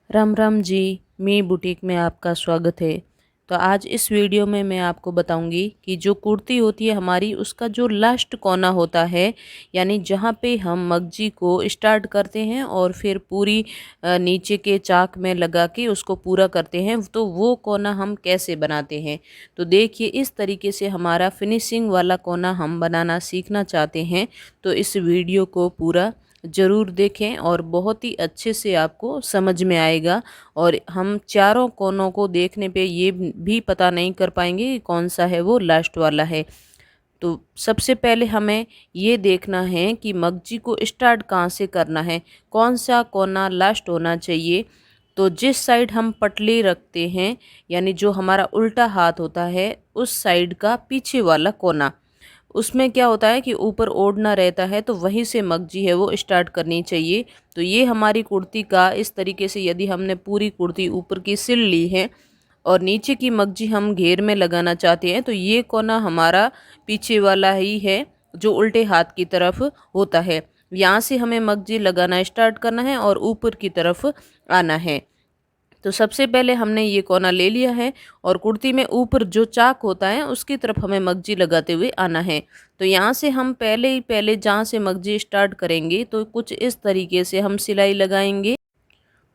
राम राम जी। मी boutique में आपका स्वागत है। तो आज इस वीडियो में मैं आपको बताऊंगी कि जो कुर्ती होती है हमारी, उसका जो लास्ट कोना होता है, यानी जहाँ पे हम मगजी को स्टार्ट करते हैं और फिर पूरी नीचे के चाक में लगा के उसको पूरा करते हैं, तो वो कोना हम कैसे बनाते हैं। तो देखिए, इस तरीके से हमारा फिनिशिंग वाला कोना हम बनाना सीखना चाहते हैं तो इस वीडियो को पूरा ज़रूर देखें और बहुत ही अच्छे से आपको समझ में आएगा। और हम चारों कोनों को देखने पे ये भी पता नहीं कर पाएंगे कि कौन सा है वो लास्ट वाला है। तो सबसे पहले हमें ये देखना है कि मगजी को स्टार्ट कहाँ से करना है, कौन सा कोना लास्ट होना चाहिए। तो जिस साइड हम पटली रखते हैं, यानी जो हमारा उल्टा हाथ होता है, उस साइड का पीछे वाला कोना, उसमें क्या होता है कि ऊपर ओढ़ना रहता है, तो वहीं से मगजी है वो स्टार्ट करनी चाहिए। तो ये हमारी कुर्ती का इस तरीके से, यदि हमने पूरी कुर्ती ऊपर की सिल ली है और नीचे की मगजी हम घेर में लगाना चाहते हैं, तो ये कोना हमारा पीछे वाला ही है जो उल्टे हाथ की तरफ होता है। यहाँ से हमें मगजी लगाना स्टार्ट करना है और ऊपर की तरफ आना है। तो सबसे पहले हमने ये कोना ले लिया है और कुर्ती में ऊपर जो चाक होता है उसकी तरफ हमें मगजी लगाते हुए आना है। तो यहाँ से हम पहले जहाँ से मगजी स्टार्ट करेंगे, तो कुछ इस तरीके से हम सिलाई लगाएंगे।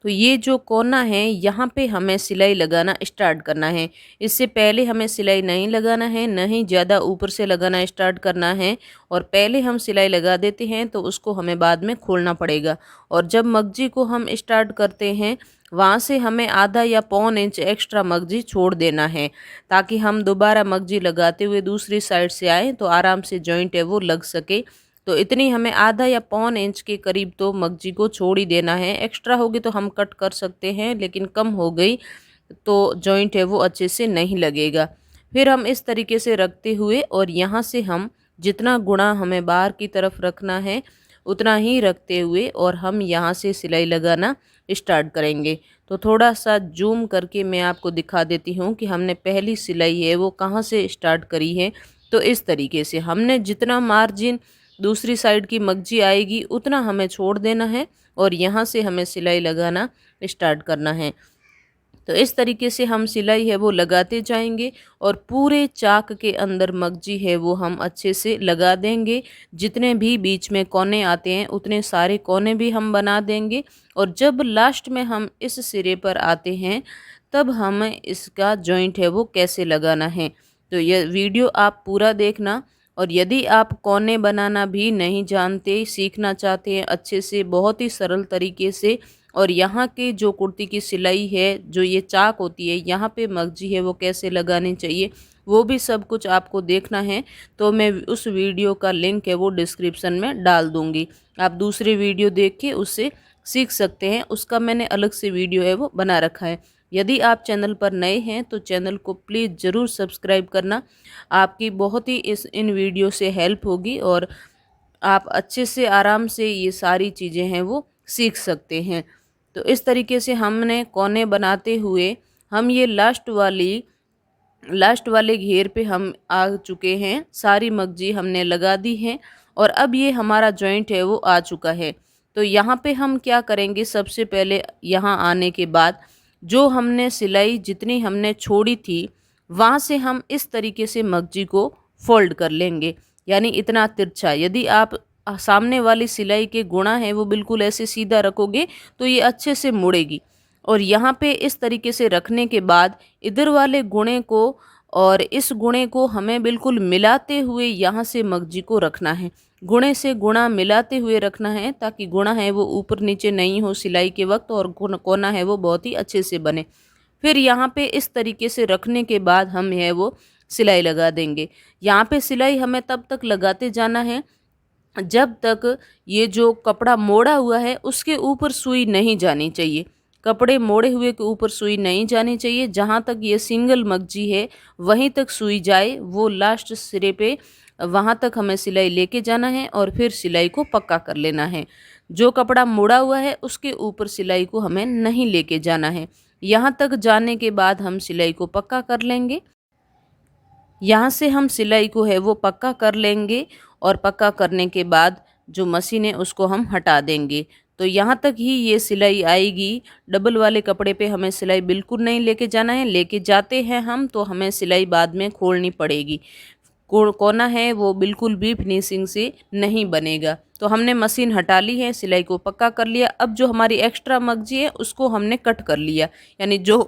तो ये जो कोना है, यहाँ पे हमें सिलाई लगाना स्टार्ट करना है। इससे पहले हमें सिलाई नहीं लगाना है, न ही ज़्यादा ऊपर से लगाना स्टार्ट करना है। और पहले हम सिलाई लगा देते हैं तो उसको हमें बाद में खोलना पड़ेगा। और जब मगजी को हम स्टार्ट करते हैं, वहाँ से हमें आधा या पौन इंच एक्स्ट्रा मगजी छोड़ देना है, ताकि हम दोबारा मगजी लगाते हुए दूसरी साइड से आए तो आराम से जॉइंट है वो लग सके। तो इतनी हमें आधा या पौन इंच के करीब तो मगजी को छोड़ ही देना है। एक्स्ट्रा होगी तो हम कट कर सकते हैं, लेकिन कम हो गई तो जॉइंट है वो अच्छे से नहीं लगेगा। फिर हम इस तरीके से रखते हुए, और यहाँ से हम जितना गुणा हमें बाहर की तरफ रखना है उतना ही रखते हुए और हम यहाँ से सिलाई लगाना स्टार्ट करेंगे। तो थोड़ा सा जूम करके मैं आपको दिखा देती हूँ कि हमने पहली सिलाई है वो कहाँ से स्टार्ट करी है। तो इस तरीके से हमने जितना मार्जिन दूसरी साइड की मगजी आएगी उतना हमें छोड़ देना है और यहाँ से हमें सिलाई लगाना स्टार्ट करना है। तो इस तरीके से हम सिलाई है वो लगाते जाएंगे और पूरे चाक के अंदर मगजी है वो हम अच्छे से लगा देंगे। जितने भी बीच में कोने आते हैं उतने सारे कोने भी हम बना देंगे। और जब लास्ट में हम इस सिरे पर आते हैं, तब हमें इसका जॉइंट है वो कैसे लगाना है। तो यह वीडियो आप पूरा देखना। और यदि आप कोने बनाना भी नहीं जानते, सीखना चाहते हैं अच्छे से, बहुत ही सरल तरीके से, और यहाँ के जो कुर्ती की सिलाई है, जो ये चाक होती है, यहाँ पे मगजी है वो कैसे लगानी चाहिए, वो भी सब कुछ आपको देखना है, तो मैं उस वीडियो का लिंक है वो डिस्क्रिप्शन में डाल दूँगी। आप दूसरी वीडियो देख के उससे सीख सकते हैं, उसका मैंने अलग से वीडियो है वो बना रखा है। यदि आप चैनल पर नए हैं तो चैनल को प्लीज़ ज़रूर सब्सक्राइब करना। आपकी बहुत ही इन वीडियो से हेल्प होगी और आप अच्छे से आराम से ये सारी चीज़ें हैं वो सीख सकते हैं। तो इस तरीके से हमने कोने बनाते हुए हम ये लास्ट वाले घेर पे हम आ चुके हैं। सारी मगजी हमने लगा दी है और अब ये हमारा जॉइंट है वो आ चुका है। तो यहाँ पे हम क्या करेंगे, सबसे पहले यहाँ आने के बाद जो हमने सिलाई जितनी हमने छोड़ी थी, वहाँ से हम इस तरीके से मगजी को फोल्ड कर लेंगे, यानी इतना तिरछा। यदि आप सामने वाली सिलाई के गुणा है वो बिल्कुल ऐसे सीधा रखोगे तो ये अच्छे से मुड़ेगी। और यहाँ पे इस तरीके से रखने के बाद इधर वाले गुणे को और इस गुणे को हमें बिल्कुल मिलाते हुए यहाँ से मगजी को रखना है। गुणे से गुणा मिलाते हुए रखना है, ताकि गुणा है वो ऊपर नीचे नहीं हो सिलाई के वक्त, और कोना है वो बहुत ही अच्छे से बने। फिर यहाँ पे इस तरीके से रखने के बाद हम है वो सिलाई लगा देंगे। यहाँ पे सिलाई हमें तब तक लगाते जाना है जब तक ये जो कपड़ा मोड़ा हुआ है उसके ऊपर सुई नहीं जानी चाहिए। कपड़े मोड़े हुए के ऊपर सुई नहीं जानी चाहिए। जहाँ तक ये सिंगल मगजी है वहीं तक सुई जाए, वो लास्ट सिरे पे, वहाँ तक हमें सिलाई लेके जाना है और फिर सिलाई को पक्का कर लेना है। जो कपड़ा मोड़ा हुआ है उसके ऊपर सिलाई को हमें नहीं लेके जाना है। यहाँ तक जाने के बाद हम सिलाई को पक्का कर लेंगे। यहाँ से हम सिलाई को है वो पक्का कर लेंगे और पक्का करने के बाद जो मशीन है उसको हम हटा देंगे। तो यहाँ तक ही ये सिलाई आएगी। डबल वाले कपड़े पे हमें सिलाई बिल्कुल नहीं लेके जाना है, लेके जाते हैं हम तो हमें सिलाई बाद में खोलनी पड़ेगी। कोना है वो बिल्कुल भी फिनिशिंग से नहीं बनेगा। तो हमने मशीन हटा ली है, सिलाई को पक्का कर लिया। अब जो हमारी एक्स्ट्रा मगजी है उसको हमने कट कर लिया, यानी जो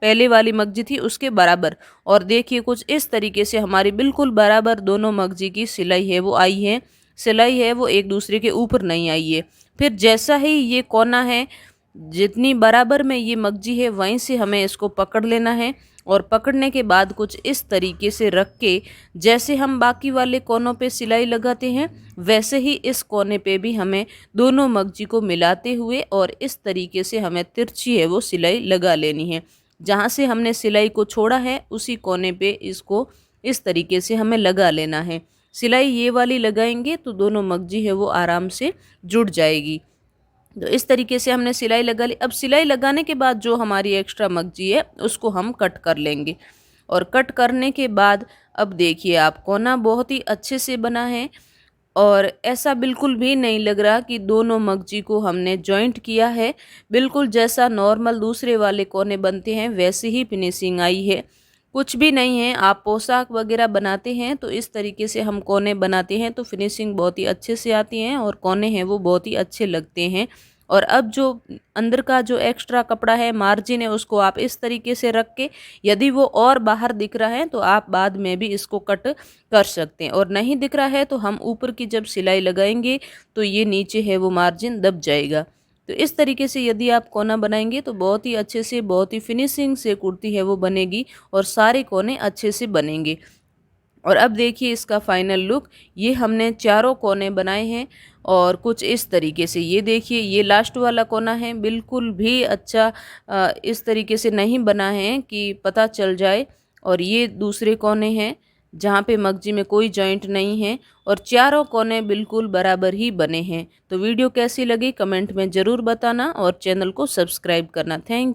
पहले वाली मगजी थी उसके बराबर। और देखिए कुछ इस तरीके से हमारी बिल्कुल बराबर दोनों मगजी की सिलाई है वो आई है। सिलाई है वो एक दूसरे के ऊपर नहीं आई है। फिर जैसा ही ये कोना है, जितनी बराबर में ये मगजी है वहीं से हमें इसको पकड़ लेना है। और पकड़ने के बाद कुछ इस तरीके से रख के, जैसे हम बाकी वाले कोनों पे सिलाई लगाते हैं वैसे ही इस कोने पे भी हमें दोनों मगजी को मिलाते हुए और इस तरीके से हमें तिरछी है वो सिलाई लगा लेनी है। जहाँ से हमने सिलाई को छोड़ा है उसी कोने पे इसको इस तरीके से हमें लगा लेना है। सिलाई ये वाली लगाएंगे तो दोनों मगजी है वो आराम से जुड़ जाएगी। तो इस तरीके से हमने सिलाई लगा ली। अब सिलाई लगाने के बाद जो हमारी एक्स्ट्रा मगजी है उसको हम कट कर लेंगे। और कट करने के बाद अब देखिए आप, कोना बहुत ही अच्छे से बना है और ऐसा बिल्कुल भी नहीं लग रहा कि दोनों मगजी को हमने जॉइंट किया है। बिल्कुल जैसा नॉर्मल दूसरे वाले कोने बनते हैं वैसे ही फिनिशिंग आई है। कुछ भी नहीं है। आप पोशाक वगैरह बनाते हैं तो इस तरीके से हम कोने बनाते हैं तो फिनिशिंग बहुत ही अच्छे से आती हैं और कोने हैं वो बहुत ही अच्छे लगते हैं। और अब जो अंदर का जो एक्स्ट्रा कपड़ा है, मार्जिन है, उसको आप इस तरीके से रख के, यदि वो और बाहर दिख रहा है तो आप बाद में भी इसको कट कर सकते हैं। और नहीं दिख रहा है तो हम ऊपर की जब सिलाई लगाएंगे तो ये नीचे है वो मार्जिन दब जाएगा। तो इस तरीके से यदि आप कोना बनाएंगे तो बहुत ही अच्छे से, बहुत ही फिनिशिंग से कुर्ती है वो बनेगी और सारे कोने अच्छे से बनेंगे। और अब देखिए इसका फाइनल लुक। ये हमने चारों कोने बनाए हैं और कुछ इस तरीके से। ये देखिए ये लास्ट वाला कोना है, बिल्कुल भी अच्छा इस तरीके से नहीं बना है कि पता चल जाए। और ये दूसरे कोने हैं जहाँ पे मगजी में कोई जॉइंट नहीं है और चारों कोने बिल्कुल बराबर ही बने हैं। तो वीडियो कैसी लगी कमेंट में ज़रूर बताना और चैनल को सब्सक्राइब करना। Thank you.